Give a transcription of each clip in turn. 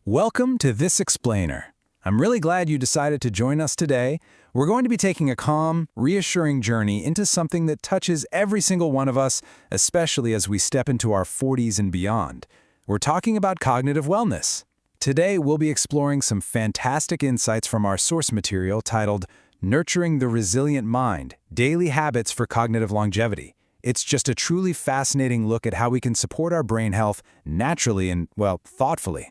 Welcome to This Explainer. I'm really glad you decided to join us today. We're going to be taking a calm, reassuring journey into something that touches every single one of us, especially as we step into our 40s and beyond. We're talking about cognitive wellness. Today, we'll be exploring some fantastic insights from our source material titled Nurturing the Resilient Mind, Daily Habits for Cognitive Longevity. It's just a truly fascinating look at how we can support our brain health naturally and, thoughtfully.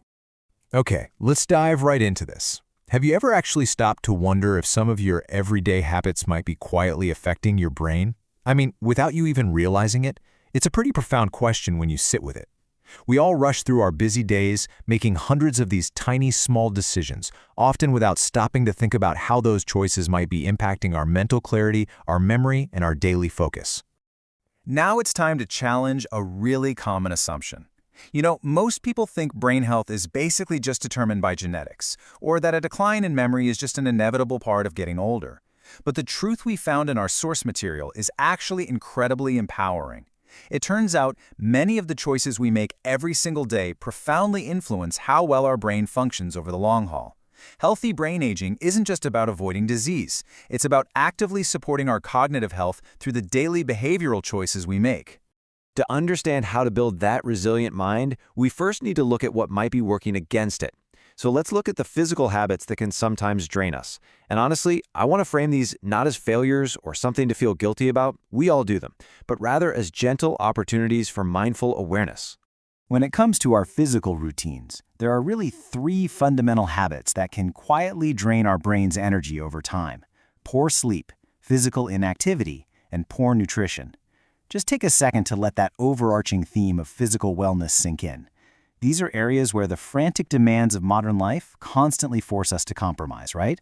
Okay, let's dive right into this. Have you ever actually stopped to wonder if some of your everyday habits might be quietly affecting your brain? I mean, without you even realizing it? It's a pretty profound question when you sit with it. We all rush through our busy days, making hundreds of these tiny, small decisions, often without stopping to think about how those choices might be impacting our mental clarity, our memory, and our daily focus. Now it's time to challenge a really common assumption. Most people think brain health is basically just determined by genetics, or that a decline in memory is just an inevitable part of getting older. But the truth we found in our source material is actually incredibly empowering. It turns out many of the choices we make every single day profoundly influence how well our brain functions over the long haul. Healthy brain aging isn't just about avoiding disease. It's about actively supporting our cognitive health through the daily behavioral choices we make. To understand how to build that resilient mind, we first need to look at what might be working against it. So let's look at the physical habits that can sometimes drain us. And honestly, I want to frame these not as failures or something to feel guilty about, we all do them, but rather as gentle opportunities for mindful awareness. When it comes to our physical routines, there are really three fundamental habits that can quietly drain our brain's energy over time: poor sleep, physical inactivity, and poor nutrition. Just take a second to let that overarching theme of physical wellness sink in. These are areas where the frantic demands of modern life constantly force us to compromise, right?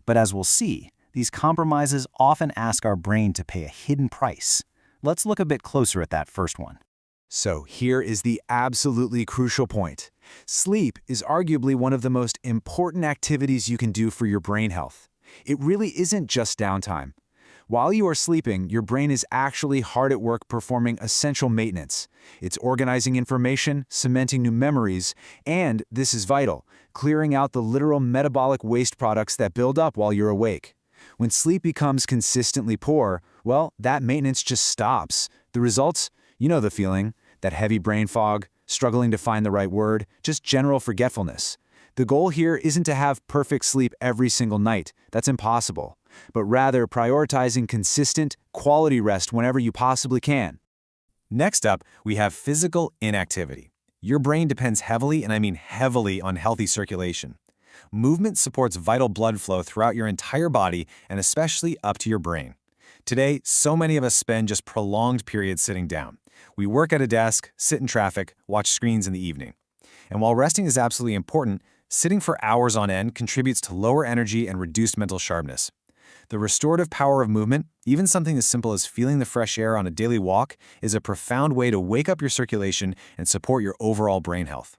But as we'll see, these compromises often ask our brain to pay a hidden price. Let's look a bit closer at that first one. So here is the absolutely crucial point. Sleep is arguably one of the most important activities you can do for your brain health. It really isn't just downtime. While you are sleeping, your brain is actually hard at work performing essential maintenance. It's organizing information, cementing new memories, and, this is vital, clearing out the literal metabolic waste products that build up while you're awake. When sleep becomes consistently poor, that maintenance just stops. The results? You know the feeling, that heavy brain fog, struggling to find the right word, just general forgetfulness. The goal here isn't to have perfect sleep every single night. That's impossible. But rather prioritizing consistent, quality rest whenever you possibly can. Next up, we have physical inactivity. Your brain depends heavily, and I mean heavily, on healthy circulation. Movement supports vital blood flow throughout your entire body and especially up to your brain. Today, so many of us spend just prolonged periods sitting down. We work at a desk, sit in traffic, watch screens in the evening. And while resting is absolutely important, sitting for hours on end contributes to lower energy and reduced mental sharpness. The restorative power of movement, even something as simple as feeling the fresh air on a daily walk, is a profound way to wake up your circulation and support your overall brain health.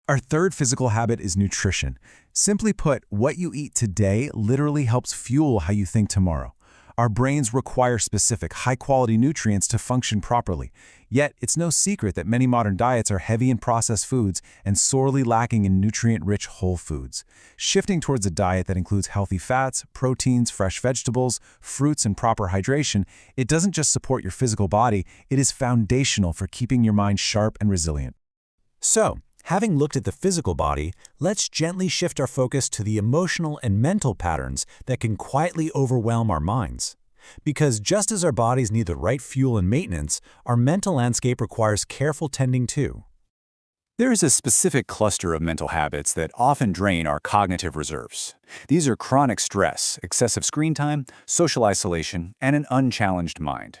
Our third physical habit is nutrition. Simply put, what you eat today literally helps fuel how you think tomorrow. Our brains require specific, high-quality nutrients to function properly. Yet, it's no secret that many modern diets are heavy in processed foods and sorely lacking in nutrient-rich whole foods. Shifting towards a diet that includes healthy fats, proteins, fresh vegetables, fruits, and proper hydration, it doesn't just support your physical body, it is foundational for keeping your mind sharp and resilient. So, having looked at the physical body, let's gently shift our focus to the emotional and mental patterns that can quietly overwhelm our minds. Because just as our bodies need the right fuel and maintenance, our mental landscape requires careful tending too. There is a specific cluster of mental habits that often drain our cognitive reserves. These are chronic stress, excessive screen time, social isolation, and an unchallenged mind.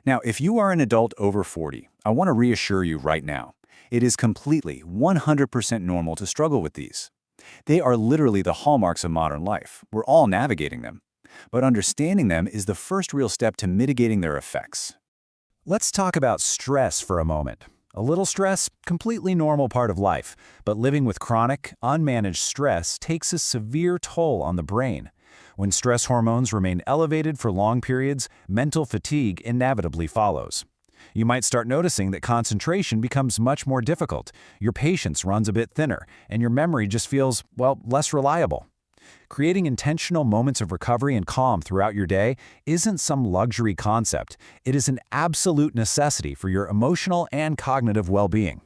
Now, if you are an adult over 40, I want to reassure you right now. It is completely, 100% normal to struggle with these. They are literally the hallmarks of modern life. We're all navigating them. But understanding them is the first real step to mitigating their effects. Let's talk about stress for a moment. A little stress, completely normal part of life, but living with chronic, unmanaged stress takes a severe toll on the brain. When stress hormones remain elevated for long periods, mental fatigue inevitably follows. You might start noticing that concentration becomes much more difficult, your patience runs a bit thinner, and your memory just feels, well, less reliable. Creating intentional moments of recovery and calm throughout your day isn't some luxury concept. It is an absolute necessity for your emotional and cognitive well-being.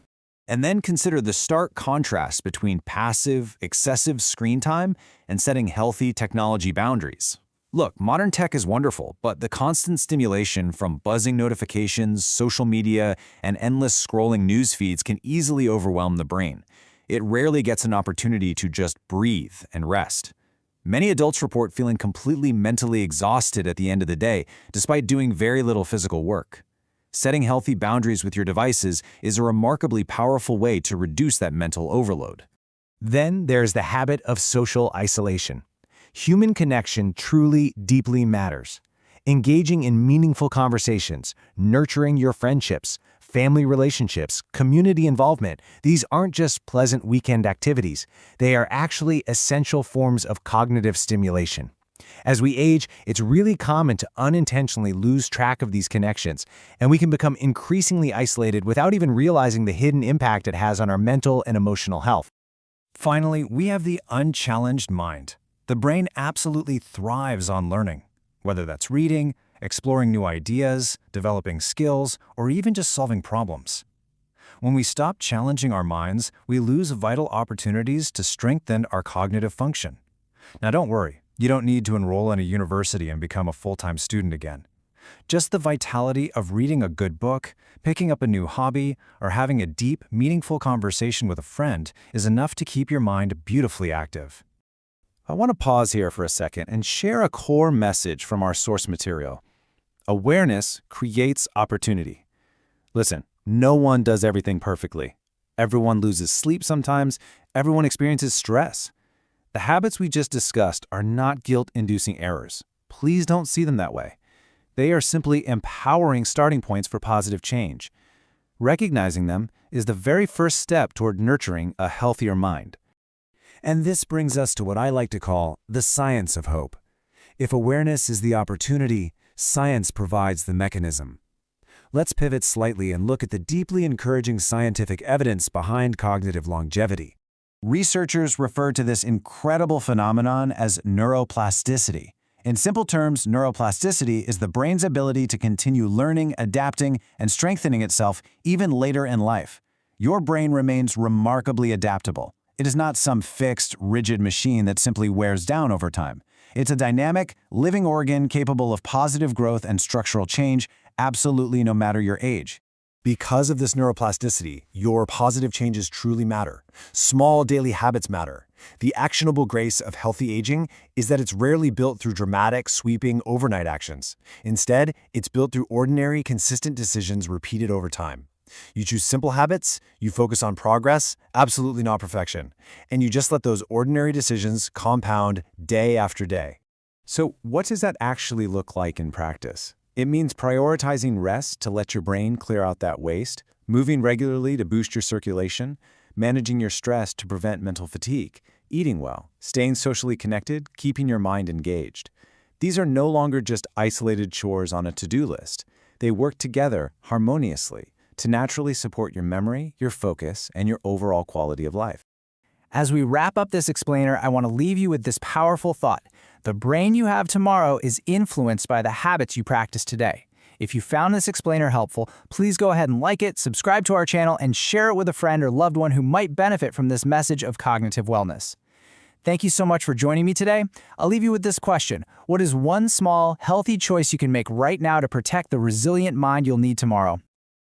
And then consider the stark contrast between passive, excessive screen time and setting healthy technology boundaries. Look, modern tech is wonderful, but the constant stimulation from buzzing notifications, social media, and endless scrolling news feeds can easily overwhelm the brain. It rarely gets an opportunity to just breathe and rest. Many adults report feeling completely mentally exhausted at the end of the day, despite doing very little physical work. Setting healthy boundaries with your devices is a remarkably powerful way to reduce that mental overload. Then there's the habit of social isolation. Human connection truly, deeply matters. Engaging in meaningful conversations, nurturing your friendships, family relationships, community involvement, these aren't just pleasant weekend activities. They are actually essential forms of cognitive stimulation. As we age, it's really common to unintentionally lose track of these connections, and we can become increasingly isolated without even realizing the hidden impact it has on our mental and emotional health. Finally, we have the unchallenged mind. The brain absolutely thrives on learning, whether that's reading, exploring new ideas, developing skills, or even just solving problems. When we stop challenging our minds, we lose vital opportunities to strengthen our cognitive function. Now don't worry, you don't need to enroll in a university and become a full-time student again. Just the vitality of reading a good book, picking up a new hobby, or having a deep, meaningful conversation with a friend is enough to keep your mind beautifully active. I want to pause here for a second and share a core message from our source material. Awareness creates opportunity. Listen, no one does everything perfectly. Everyone loses sleep sometimes. Everyone experiences stress. The habits we just discussed are not guilt-inducing errors. Please don't see them that way. They are simply empowering starting points for positive change. Recognizing them is the very first step toward nurturing a healthier mind. And this brings us to what I like to call the science of hope. If awareness is the opportunity, science provides the mechanism. Let's pivot slightly and look at the deeply encouraging scientific evidence behind cognitive longevity. Researchers refer to this incredible phenomenon as neuroplasticity. In simple terms, neuroplasticity is the brain's ability to continue learning, adapting, and strengthening itself even later in life. Your brain remains remarkably adaptable. It is not some fixed, rigid machine that simply wears down over time. It's a dynamic, living organ capable of positive growth and structural change, absolutely no matter your age. Because of this neuroplasticity, your positive changes truly matter. Small daily habits matter. The actionable grace of healthy aging is that it's rarely built through dramatic, sweeping, overnight actions. Instead, it's built through ordinary, consistent decisions repeated over time. You choose simple habits, you focus on progress, absolutely not perfection, and you just let those ordinary decisions compound day after day. So, what does that actually look like in practice? It means prioritizing rest to let your brain clear out that waste, moving regularly to boost your circulation, managing your stress to prevent mental fatigue, eating well, staying socially connected, keeping your mind engaged. These are no longer just isolated chores on a to-do list. They work together harmoniously to naturally support your memory, your focus, and your overall quality of life. As we wrap up this explainer, I want to leave you with this powerful thought. The brain you have tomorrow is influenced by the habits you practice today. If you found this explainer helpful, please go ahead and like it, subscribe to our channel, and share it with a friend or loved one who might benefit from this message of cognitive wellness. Thank you so much for joining me today. I'll leave you with this question. What is one small, healthy choice you can make right now to protect the resilient mind you'll need tomorrow?